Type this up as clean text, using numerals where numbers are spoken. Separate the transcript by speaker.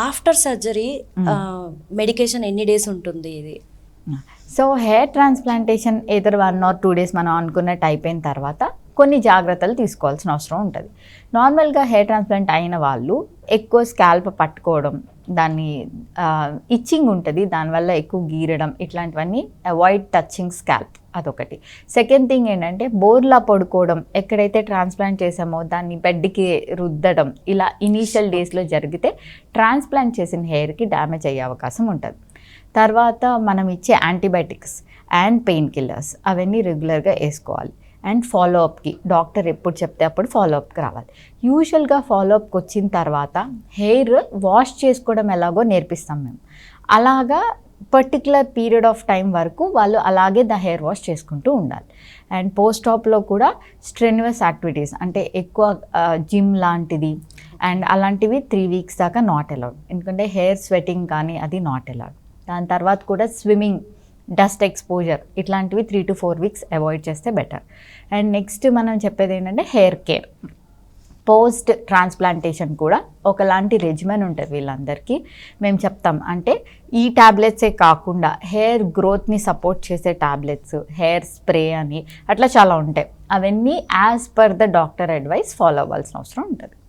Speaker 1: After surgery medication ఎన్ని days ఉంటుంది ఇది?
Speaker 2: సో హెయిర్ ట్రాన్స్ప్లాంటేషన్ ఏదో 1 or 2 days మనం అనుకున్నట్టు అయిపోయిన తర్వాత కొన్ని జాగ్రత్తలు తీసుకోవాల్సిన అవసరం ఉంటుంది. నార్మల్గా హెయిర్ ట్రాన్స్ప్లాంట్ అయిన వాళ్ళు ఎక్కువ స్కాల్ప్ పట్టుకోవడం, దాన్ని ఇచ్చింగ్ ఉంటుంది, దానివల్ల ఎక్కువ గీరడం, ఇట్లాంటివన్నీ అవాయిడ్ టచింగ్ స్కాల్ప్, అదొకటి. సెకండ్ థింగ్ ఏంటంటే బోర్లా పడుకోవడం, ఎక్కడైతే ట్రాన్స్ప్లాంట్ చేసామో దాన్ని బెడ్కి రుద్దడం, ఇలా ఇనీషియల్ డేస్లో జరిగితే ట్రాన్స్ప్లాంట్ చేసిన హెయిర్కి డ్యామేజ్ అయ్యే అవకాశం ఉంటుంది. తర్వాత మనం ఇచ్చే యాంటీబయాటిక్స్ అండ్ పెయిన్ కిల్లర్స్ అవన్నీ రెగ్యులర్గా వేసుకోవాలి. అండ్ ఫాలోఅప్కి డాక్టర్ ఎప్పుడు చెప్తే అప్పుడు ఫాలోఅప్కి రావాలి. యూజువల్గా ఫాలోఅప్కి వచ్చిన తర్వాత హెయిర్ వాష్ చేసుకోవడం ఎలాగో నేర్పిస్తాం మేము. అలాగా పర్టికులర్ పీరియడ్ ఆఫ్ టైం వరకు వాళ్ళు అలాగే హెయిర్ వాష్ చేసుకుంటూ ఉండాలి. అండ్ పోస్ట్ ఆప్లో కూడా స్ట్రెన్యువస్ యాక్టివిటీస్ అంటే ఎక్కువ జిమ్ లాంటిది అండ్ అలాంటివి 3 weeks దాకా నాట్ అలౌడ్, ఎందుకంటే హెయిర్ స్వెటింగ్ కానీ అది నాట్ అలౌడ్. దాని తర్వాత కూడా స్విమ్మింగ్, డస్ట్ ఎక్స్పోజర్ ఇట్లాంటివి 3 to 4 weeks అవాయిడ్ చేస్తే బెటర్. అండ్ నెక్స్ట్ మనం చెప్పేది ఏంటంటే హెయిర్ కేర్. పోస్ట్ ట్రాన్స్ప్లాంటేషన్ కూడా ఒకలాంటి రెజిమెన్ ఉంటుంది వీళ్ళందరికీ. మేము చెప్తాం అంటే ఈ ట్యాబ్లెట్సే కాకుండా హెయిర్ గ్రోత్ని సపోర్ట్ చేసే ట్యాబ్లెట్స్, హెయిర్ స్ప్రే అని అట్లా చాలా ఉంటాయి. అవన్నీ as per the doctor advice follow అవ్వాల్సిన అవసరం ఉంటుంది.